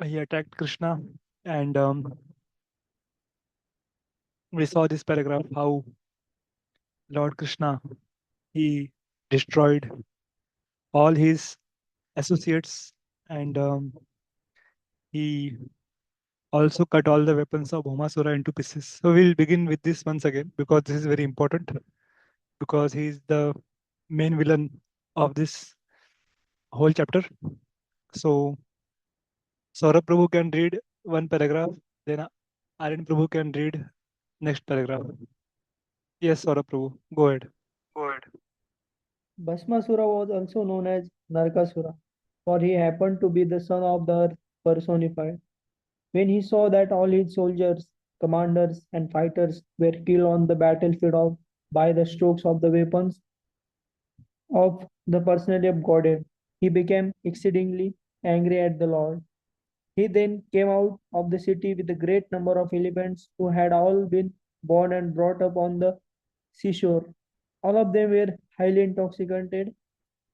he attacked Krishna, and we saw this paragraph how Lord Krishna he destroyed all his associates, and he also cut all the weapons of Bhaumāsura into pieces. So we'll begin with this once again because this is very important because he is the main villain of this whole chapter. So Saurabh Prabhu can read one paragraph, then Aryan Prabhu can read next paragraph. Yes, Saurabh Prabhu, go ahead. Good. Bhaspasura was also known as Narakasura, for he happened to be the son of the earth personified. When he saw that all his soldiers, commanders, and fighters were killed on the battlefield by the strokes of the weapons of the personality of Godhead, he became exceedingly angry at the Lord. He then came out of the city with a great number of elephants who had all been born and brought up on the seashore. All of them were highly intoxicated.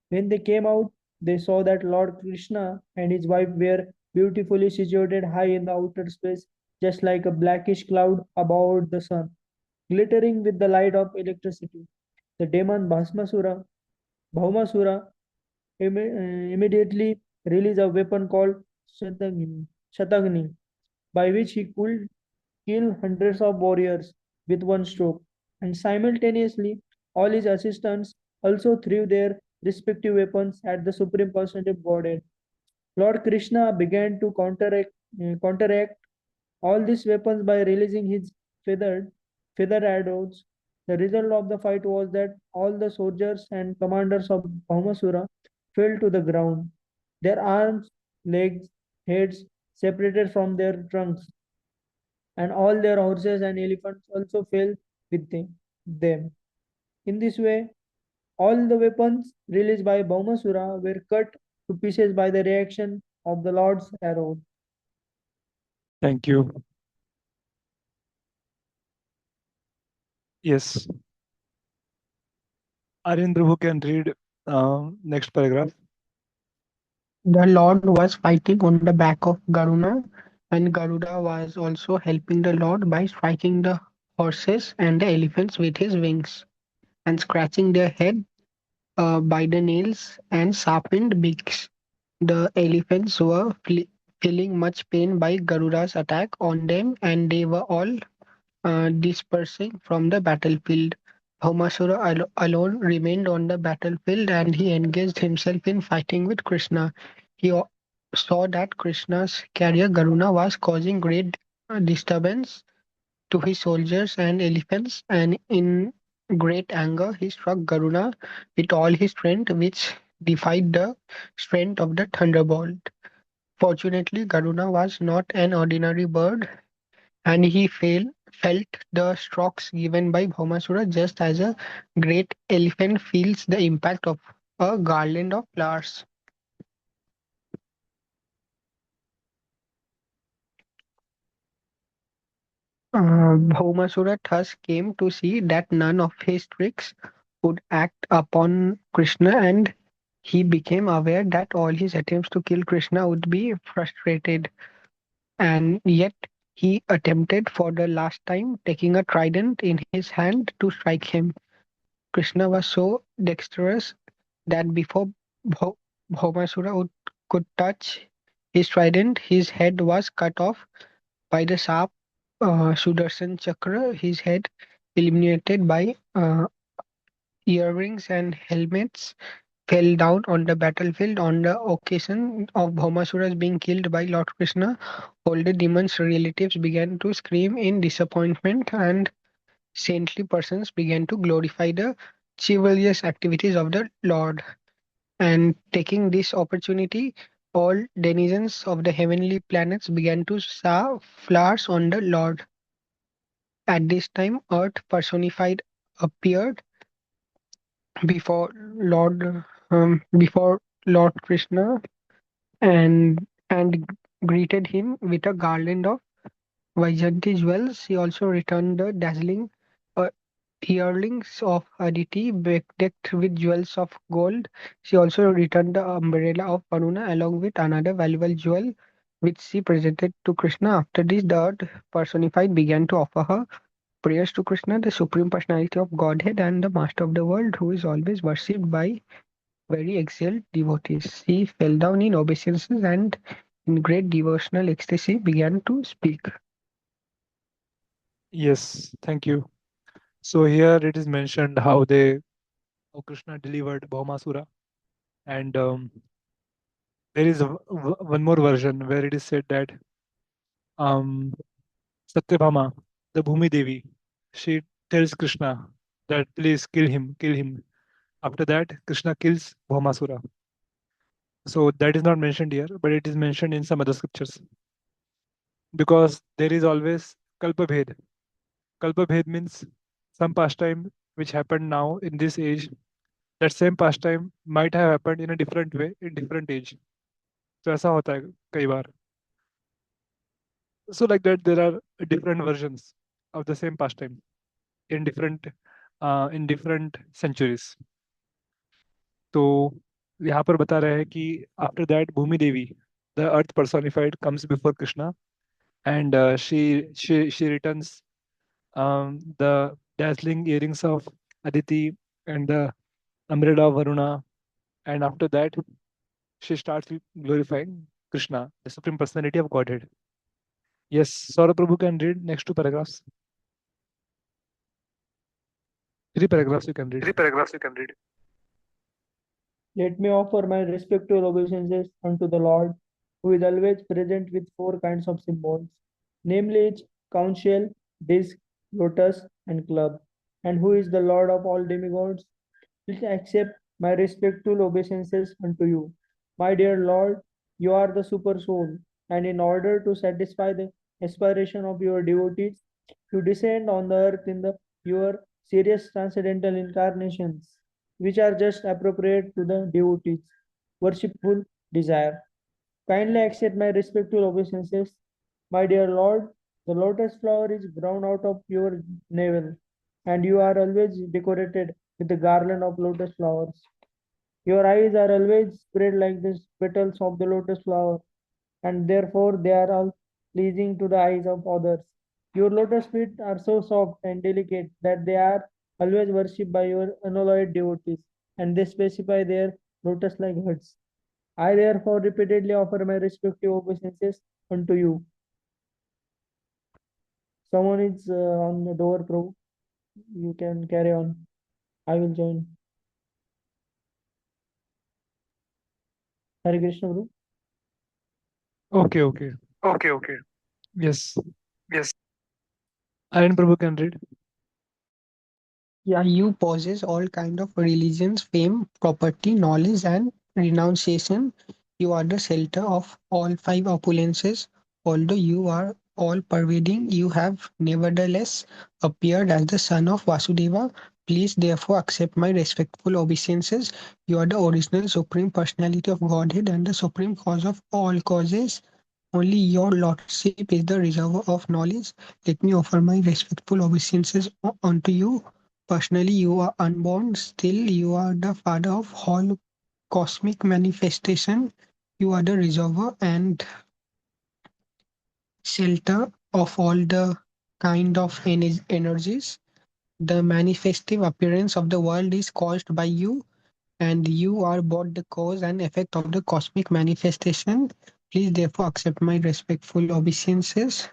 When they came out, they saw that Lord Krishna and his wife were beautifully situated high in the outer space, just like a blackish cloud above the sun, glittering with the light of electricity. The demon Bhaumasura, immediately released a weapon called Shatagni, by which he could kill hundreds of warriors with one stroke, and simultaneously all his assistants also threw their respective weapons at the Supreme Personality of Godhead. Lord Krishna began to counteract all these weapons by releasing his feathered feather arrows. The result of the fight was that all the soldiers and commanders of Bhaumasura fell to the ground, their arms, legs, heads separated from their trunks, and all their horses and elephants also fell with them. In this way, all the weapons released by Bhaumasura were cut to pieces by the reaction of the Lord's arrow. Thank you. Yes, Aryan Prabhu can read next paragraph. The Lord was fighting on the back of Garuda, and Garuda was also helping the Lord by striking the horses and the elephants with his wings and scratching their head by the nails and sharpened beaks. The elephants were feeling much pain by Garuda's attack on them, and they were all dispersing from the battlefield. Bhaumasura alone remained on the battlefield, and he engaged himself in fighting with Krishna. He saw that Krishna's carrier Garuna was causing great disturbance to his soldiers and elephants, and in great anger he struck Garuna with all his strength, which defied the strength of the thunderbolt. Fortunately, Garuna was not an ordinary bird, and he felt the strokes given by Bhaumasura just as a great elephant feels the impact of a garland of flowers. Bhaumasura thus came to see that none of his tricks would act upon Krishna, and he became aware that all his attempts to kill Krishna would be frustrated. And yet he attempted for the last time, taking a trident in his hand to strike him. Krishna was so dexterous that before Bhau- Bhaumasura could touch his trident, his head was cut off by the sharp Sudarshan Chakra, his head eliminated by earrings and helmets fell down on the battlefield on the occasion of Bhaumasura's being killed by Lord Krishna. All the demons' relatives began to scream in disappointment, and saintly persons began to glorify the chivalrous activities of the Lord. And taking this opportunity, all denizens of the heavenly planets began to shower flowers on the Lord. At this time, Earth personified appeared before before Lord Krishna and greeted him with a garland of Vaijayanti jewels. He also returned the dazzling uh, earrings of Aditi decked with jewels of gold. She also returned the umbrella of Varuna along with another valuable jewel which she presented to Krishna. After this, the earth personified began to offer her prayers to Krishna, the supreme personality of Godhead and the master of the world, who is always worshipped by very exiled devotees. She fell down in obeisances and in great devotional ecstasy began to speak. Yes, thank you. So here it is mentioned how Krishna delivered Bhaumāsura, and there is one more version where it is said that um, Satyabhāmā, the Bhumi Devi, she tells Krishna that please kill him, kill him. After that, Krishna kills Bhaumāsura. So that is not mentioned here, but it is mentioned in some other scriptures because there is always kalpabhed. Kalpabhed means some pastime which happened now in this age. That same pastime might have happened in a different way in different age. तो ऐसा होता है कई बार. So like that, there are different versions of the same pastime in different centuries. तो यहाँ पर बता रहा है कि after that Bhumi Devi, the earth personified, comes before Krishna, and she returns the dazzling earrings of Aditi and the umbrella of Varuna, and after that she starts glorifying Krishna, the supreme personality of Godhead. Yes, Saurabh Prabhu can read next two paragraphs. Three paragraphs you can read. Let me offer my respectful obeisances unto the Lord, who is always present with four kinds of symbols, namely conch shell, disc, lotus, and club, and who is the Lord of all demigods. Please accept my respectful obeisances unto you. My dear Lord, you are the super soul, and in order to satisfy the aspiration of your devotees, you descend on the earth in your serious transcendental incarnations, which are just appropriate to the devotees' worshipful desire. Kindly accept my respectful obeisances. My dear Lord, the lotus flower is grown out of your navel, and you are always decorated with a garland of lotus flowers. Your eyes are always spread like the petals of the lotus flower, and therefore they are all pleasing to the eyes of others. Your lotus feet are so soft and delicate that they are always worshipped by your unalloyed devotees, and they specify their lotus like heads. I therefore repeatedly offer my respective obeisances unto you. Someone is on the door, Prabhu. You can carry on. I will join. Hare Krishna, Prabhu. Okay, okay. Yes. Aryan Prabhu can read. Yeah, you possess all kind of religions, fame, property, knowledge, and renunciation. You are the shelter of all five opulences. Although you are all pervading, you have nevertheless appeared as the son of Vasudeva. Please therefore accept my respectful obeisances. You are the original supreme personality of Godhead and the supreme cause of all causes. Only your lordship is the reservoir of knowledge. Let me offer my respectful obeisances unto you. Personally, you are unborn, still you are the father of all cosmic manifestation. You are the reservoir and shelter of all the kind of energies. The manifestive appearance of the world is caused by you, and you are both the cause and effect of the cosmic manifestation. Please therefore accept my respectful obeisances.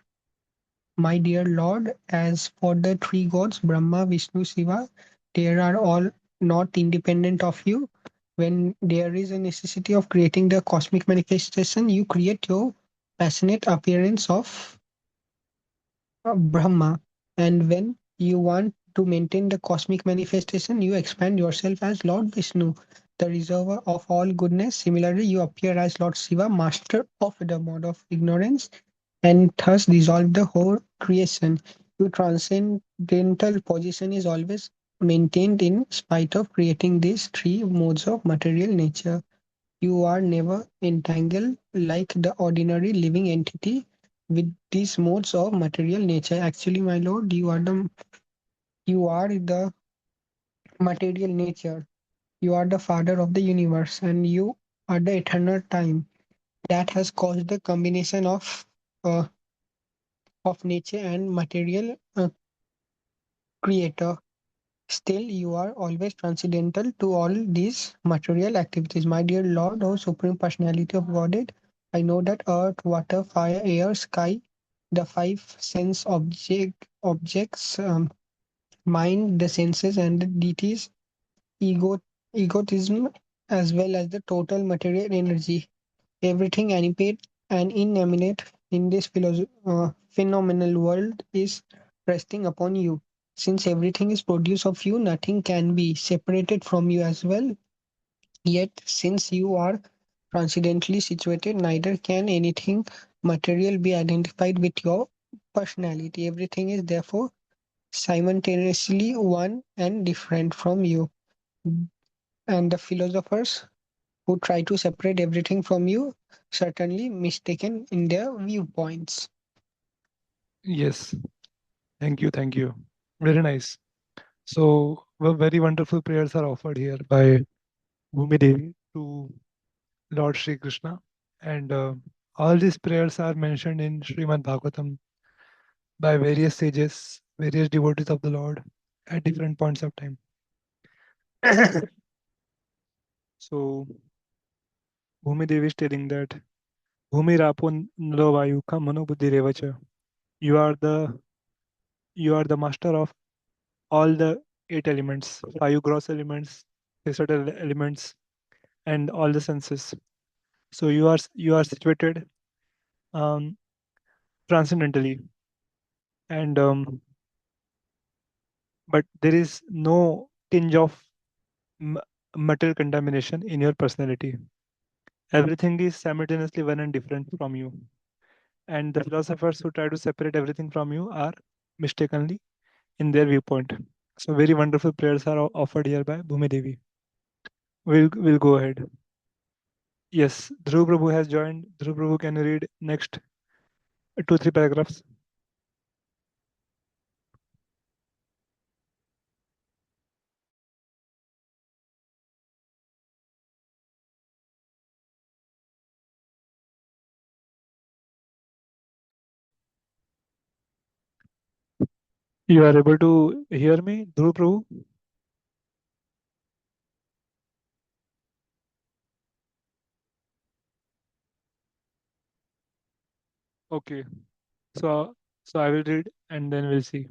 My dear Lord, as for the three gods, Brahma, Vishnu, Shiva, they are all not independent of you. When there is a necessity of creating the cosmic manifestation, you create your passionate appearance of Brahma. And when you want to maintain the cosmic manifestation, you expand yourself as Lord Vishnu, the reservoir of all goodness. Similarly, you appear as Lord Shiva, master of the mode of ignorance, and thus dissolve the whole creation. Your transcendental position is always maintained in spite of creating these three modes of material nature. You are never entangled like the ordinary living entity with these modes of material nature. Actually, my lord, you are the material nature. You are the father of the universe, and you are the eternal time. that has caused the combination of nature and material creator. Still, you are always transcendental to all these material activities. My dear Lord, O Supreme Personality of Godhead, I know that earth, water, fire, air, sky, the five sense objects, mind, the senses, and the deities, ego, egotism, as well as the total material energy. Everything animate and inanimate in this phenomenal world is resting upon you. Since everything is produced of you, nothing can be separated from you as well. Yet, since you are transcendently situated, neither can anything material be identified with your personality. Everything is therefore simultaneously one and different from you. And the philosophers who try to separate everything from you certainly mistaken in their viewpoints. Yes. Thank you. Thank you. Very nice. So, very wonderful prayers are offered here by Bhumi Devi to Lord Sri Krishna. And all these prayers are mentioned in Srimad Bhagavatam by various sages, various devotees of the Lord at different points of time. So, Bhumi Devi is telling that Bhumi Rapun Nalo Ka Mano Buddhi Revacha. You are the you are the master of all the eight elements, five gross elements, six subtle elements, and all the senses. So you are situated um, transcendentally, and but there is no tinge of m- material contamination in your personality. Everything is simultaneously one and different from you. And the philosophers who try to separate everything from you are mistakenly in their viewpoint. So very wonderful prayers are offered here by Bhumi Devi. We'll go ahead. Yes, Dhruv Prabhu has joined. Dhruv Prabhu, can you read next two, three paragraphs? You are able to hear me, Dhruv Prabhu? Okay. So, so I will read and then we'll see.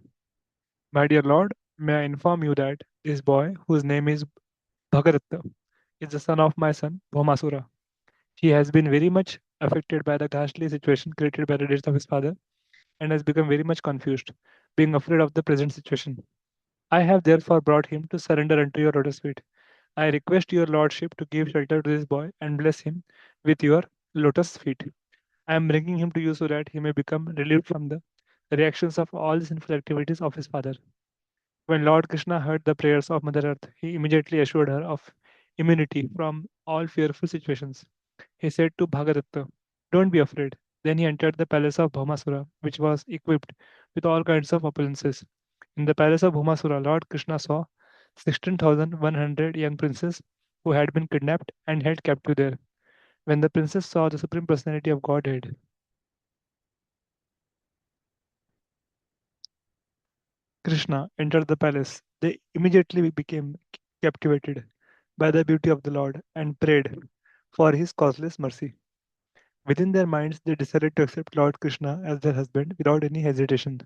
My dear Lord, may I inform you that this boy, whose name is Bhagaratta, is the son of my son, Bhaumāsura. He has been very much affected by the ghastly situation created by the death of his father and has become very much confused, being afraid of the present situation. I have therefore brought him to surrender unto your lotus feet. I request your lordship to give shelter to this boy and bless him with your lotus feet. I am bringing him to you so that he may become relieved from the reactions of all the sinful activities of his father. When Lord Krishna heard the prayers of Mother Earth, he immediately assured her of immunity from all fearful situations. He said to Bhagadatta, "Don't be afraid." Then he entered the palace of Bhaumasura, which was equipped with all kinds of opulences. In the palace of Bhaumasura, Lord Krishna saw 16,100 young princes who had been kidnapped and held captive there. When the princess saw the Supreme Personality of Godhead, Krishna, entered the palace. They immediately became captivated by the beauty of the Lord and prayed for his causeless mercy. Within their minds, they decided to accept Lord Krishna as their husband without any hesitation.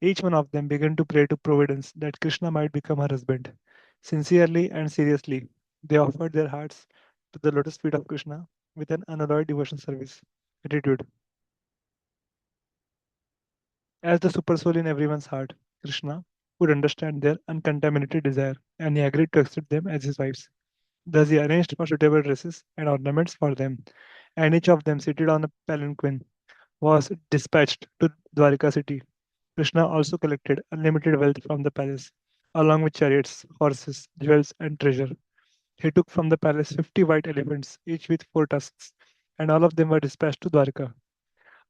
Each one of them began to pray to Providence that Krishna might become her husband. Sincerely and seriously, they offered their hearts to the lotus feet of Krishna with an unalloyed devotion service. Attitude. As the supersoul in everyone's heart, Krishna would understand their uncontaminated desire, and he agreed to accept them as his wives. Thus he arranged for suitable dresses and ornaments for them, and each of them, seated on a palanquin, was dispatched to Dvārakā city. Krishna also collected unlimited wealth from the palace, along with chariots, horses, jewels, and treasure. He took from the palace 50 white elephants, each with 4 tusks, and all of them were dispatched to Dwarka.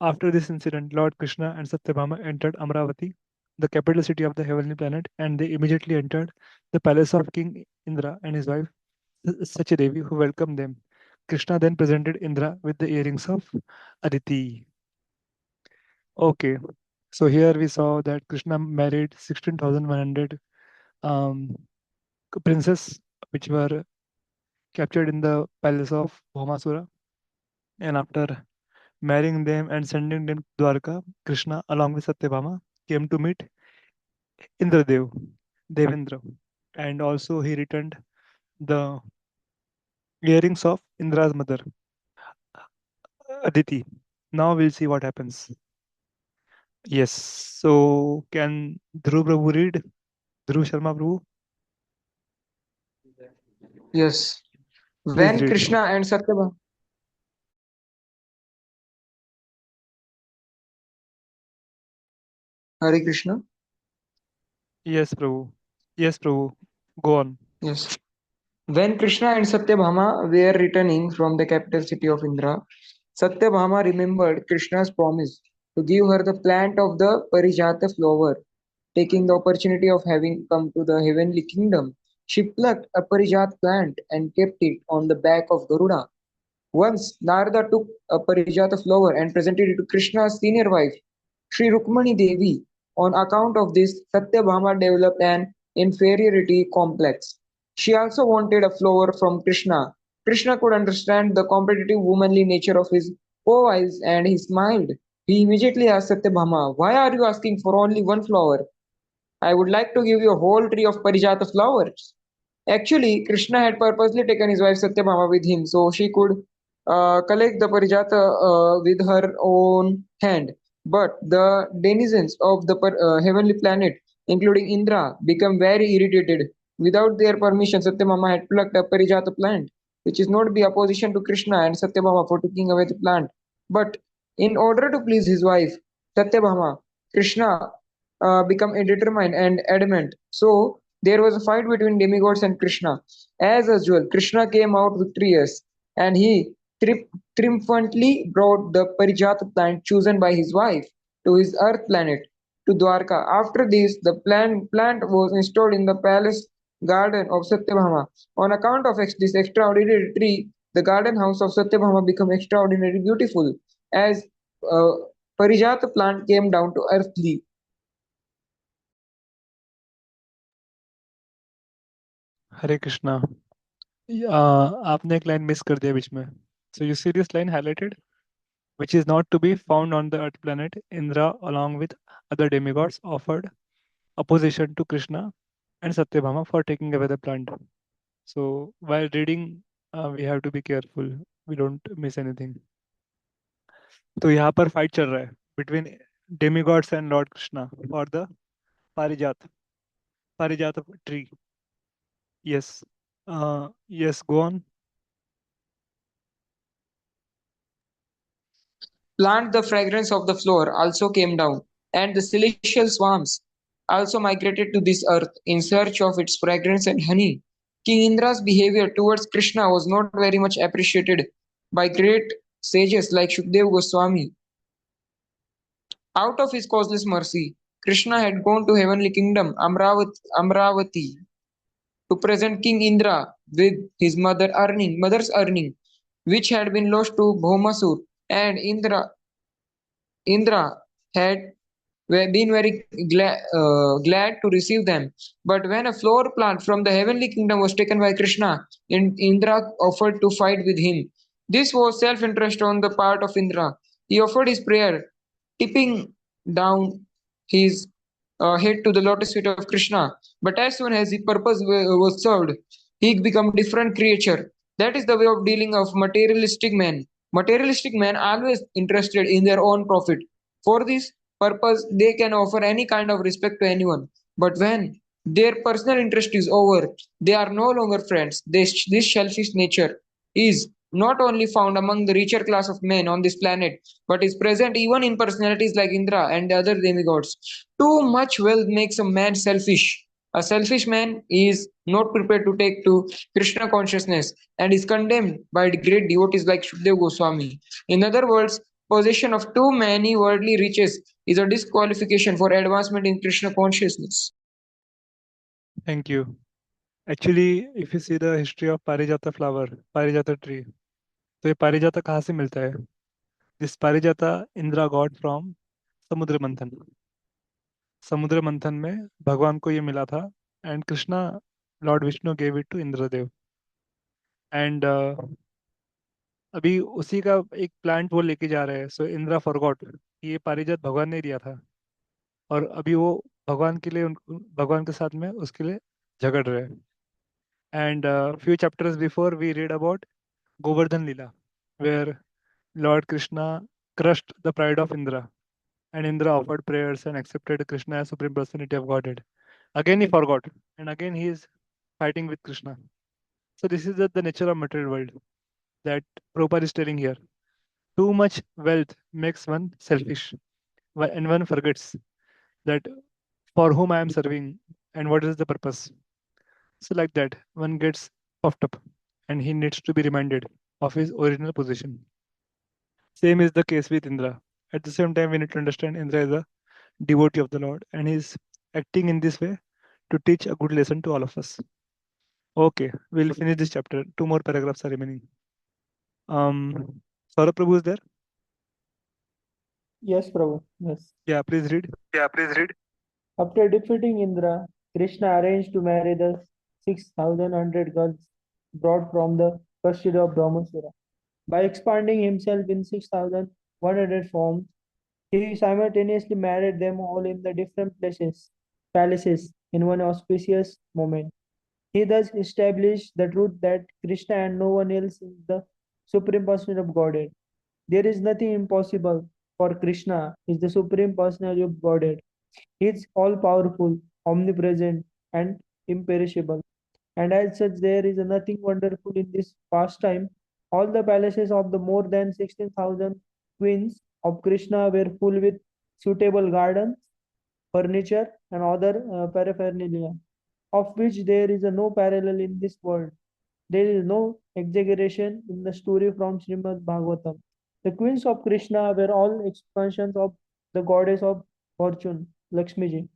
After this incident, Lord Krishna and Satyabhāmā entered Amravati, the capital city of the heavenly planet, and they immediately entered the palace of King Indra and his wife Satyadevi, who welcomed them. Krishna then presented Indra with the earrings of Aditi. Okay, so here we saw that Krishna married 16,100 um, princes, which were captured in the palace of Bhaumāsura. And after marrying them and sending them to Dvārakā, Krishna, along with Satyabhāma, came to meet Indradev, Devendra, and also he returned the earrings of Indra's mother, Aditi. Now we'll see what happens. Yes, so can Dhruv Prabhu read? Dhruv Sharma Prabhu, Yes. please When read. Krishna and Satyabhama, Hare Krishna. Yes, Prabhu. Yes, Prabhu. Go on. Yes. When Krishna and Satyabhama were returning from the capital city of Indra, Satyabhama remembered Krishna's promise to give her the plant of the Parijata flower. Taking the opportunity of having come to the heavenly kingdom, she plucked a Parijat plant and kept it on the back of Garuda. Once Narada took a Parijata flower and presented it to Krishna's senior wife, Sri Rukmani Devi. On account of this, Satyabhama developed an inferiority complex. She also wanted a flower from Krishna. Krishna could understand the competitive womanly nature of his co-wives and he smiled. He immediately asked Satyabhama, "Why are you asking for only one flower? I would like to give you a whole tree of Parijata flowers." Actually, Krishna had purposely taken his wife Satyabhama with him so she could collect the Parijata with her own hand. But the denizens of the heavenly planet, including Indra, became very irritated. Without their permission, Satyabhama had plucked a Parijata plant, which is not the opposition to Krishna and Satyabhama for taking away the plant. But in order to please his wife, Satyabhama, Krishna become determined and adamant. So there was a fight between demigods and Krishna. As usual, Krishna came out victorious and he triumphantly brought the Parijata plant chosen by his wife to his earth planet, to Dvārakā. After this, the plant was installed in the palace garden of Satyabhama. On account of this extraordinary tree, the garden house of Satyabhama became extraordinarily beautiful as uh, Parijata plant came down to earthly. हरे कृष्णा आपने एक line miss कर दिया बीच में so you see this line highlighted which is not to be found on the earth planet. Indra along with other demigods offered opposition to Krishna and Satyabhama for taking away the plant. So while reading we have to be careful we don't miss anything. तो यहाँ पर fight चल रहा है between demigods and Lord Krishna for the parijata tree. Yes. Yes, go on. Plant the fragrance of the flower also came down, and the celestial swarms also migrated to this earth in search of its fragrance and honey. King Indra's behavior towards Krishna was not very much appreciated by great sages like Shukdev Goswami. Out of his causeless mercy, Krishna had gone to heavenly kingdom Amravati to present King Indra with his mother's earning, which had been lost to Bhaumāsura, and Indra had been very glad to receive them. But when a flower plant from the heavenly kingdom was taken by Krishna, Indra offered to fight with him. This was self interest on the part of Indra. He offered his prayer, tipping down his head to the lotus feet of Krishna. But as soon as his purpose was served, he became a different creature. That is the way of dealing of materialistic men. Materialistic men always interested in their own profit. For this purpose, they can offer any kind of respect to anyone. But when their personal interest is over, they are no longer friends. This selfish nature is not only found among the richer class of men on this planet, but is present even in personalities like Indra and the other demigods. Too much wealth makes a man selfish. A selfish man is not prepared to take to Krishna consciousness and is condemned by great devotees like Shukdev Goswami. In other words, possession of too many worldly riches is a disqualification for advancement in Krishna consciousness. Thank you. Actually, if you see the history of Parijata flower, Parijata tree, तो ये पारिजाता कहाँ से मिलता है? This पारिजाता Indira God from समुद्र मंथन। समुद्र मंथन में भगवान को ये मिला था, and Krishna, lord Vishnu gave it to Indradev. And अभी उसी का एक प्लांट वो लेके जा रहे हैं। सो इंद्रा फॉरगॉट, ये पारिजात भगवान ने दिया था, और अभी वो भगवान के लिए भगवान के साथ में उसके लिए झगड़ रहे हैं। And few chapters before we read about Govardhan Lila, where Lord Krishna crushed the pride of Indra, and Indra offered prayers and accepted Krishna as Supreme Personality of Godhead. Again he forgot, and again he is fighting with Krishna. So this is the nature of material world that Prabhupada is telling here. Too much wealth makes one selfish, and one forgets that for whom I am serving and what is the purpose. So like that, one gets puffed up, and he needs to be reminded of his original position. Same is the case with Indra. At the same time, we need to understand Indra is a devotee of the Lord, and he is acting in this way to teach a good lesson to all of us. Okay, we'll finish this chapter. Two more paragraphs are remaining. Saurabh Prabhu is there? Yes, Prabhu. Yes. Yeah, please read. After defeating Indra, Krishna arranged to marry the 6,100 girls brought from the custody of Bhaumāsura. By expanding himself in 6,100 forms, he simultaneously married them all in the different palaces in one auspicious moment. He thus established the truth that Krishna and no one else is the Supreme Personality of Godhead. There is nothing impossible, for Krishna is the Supreme Personality of Godhead. He is all powerful, omnipresent, and imperishable. And as such, there is nothing wonderful in this pastime. All the palaces of the more than 16,000 queens of Krishna were full with suitable gardens, furniture, and other paraphernalia, of which there is no parallel in this world. There is no exaggeration in the story from Srimad Bhagavatam. The queens of Krishna were all expansions of the goddess of fortune, Lakshmi Ji.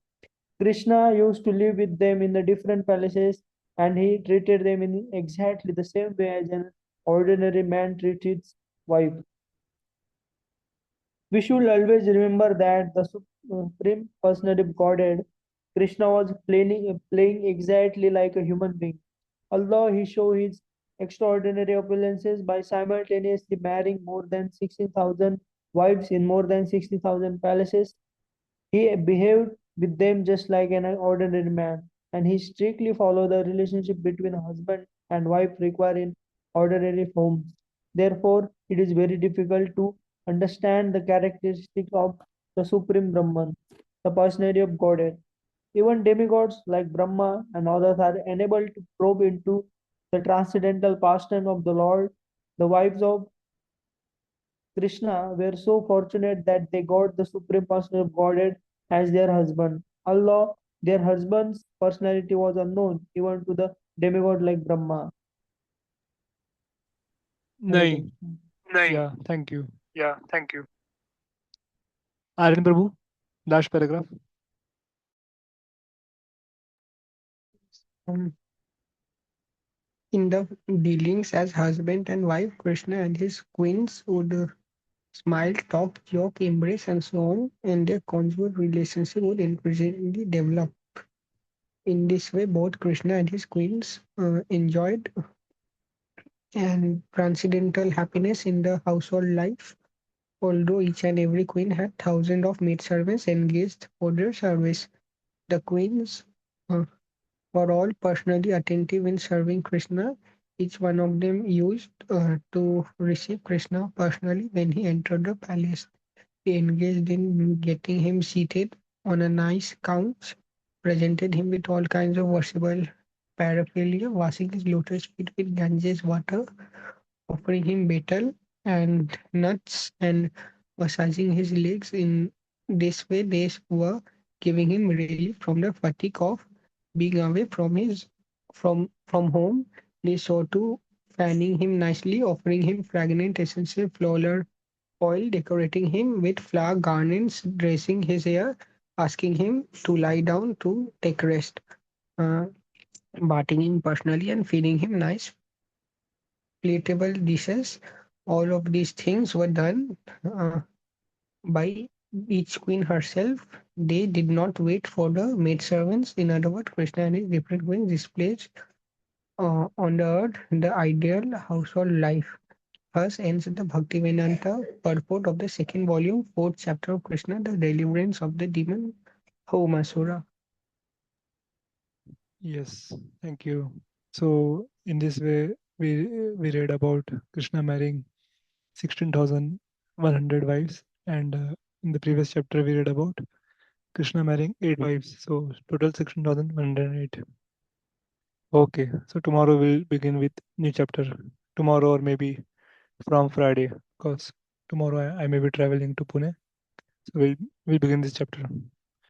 Krishna used to live with them in the different palaces, and he treated them in exactly the same way as an ordinary man treats his wife. We should always remember that the Supreme Personality of Godhead, Krishna, was playing exactly like a human being. Although he showed his extraordinary opulences by simultaneously marrying more than 16,000 wives in more than 60,000 palaces, he behaved with them just like an ordinary man, and he strictly followed the relationship between husband and wife required in ordinary homes. Therefore, it is very difficult to understand the characteristics of the Supreme Brahman, the personality of Godhead. Even demigods like Brahma and others are unable to probe into the transcendental pastime of the Lord. The wives of Krishna were so fortunate that they got the Supreme Personality of Godhead as their husband. Allah, their husband's personality was unknown even to the demigod like Brahma. Hare Nahi. Krishna. Yeah, thank you. Aryan Prabhu, last paragraph. Um, in the dealings as husband and wife, Krishna and his queens would smile, talk, joke, embrace, and so on, and their conjugal relationship would increasingly develop. In this way, both Krishna and his queens enjoyed and transcendental happiness in the household life, although each and every queen had thousands of maidservants engaged for their service. The queens uh, were all personally attentive in serving Krishna. Each one of them used to receive Krishna personally when he entered the palace. They engaged in getting him seated on a nice couch, presented him with all kinds of worshipable paraphernalia, washing his lotus feet with Ganges water, offering him betel and nuts, and massaging his legs. In this way, they were giving him relief from the fatigue of being away from home. They saw to fanning him nicely, offering him fragrant essential floral oil, decorating him with flower garlands, dressing his hair, asking him to lie down to take rest, uh, bathing him personally, and feeding him nice, palatable dishes. All of these things were done by each queen herself. They did not wait for the maidservants. In other words, Krishna and his different queens displays on the earth the ideal household life. Thus ends the Bhaktivedanta purport of the second volume, fourth chapter of Krishna, the deliverance of the demon Bhaumāsura. Yes, thank you. So in this way, we read about Krishna marrying 16,100 wives, and in the previous chapter we read about Krishna marrying 8 wives. So total 16,108. Okay, so tomorrow we'll begin with new chapter. Tomorrow or maybe from Friday, because tomorrow I may be traveling to Pune. So we'll begin this chapter.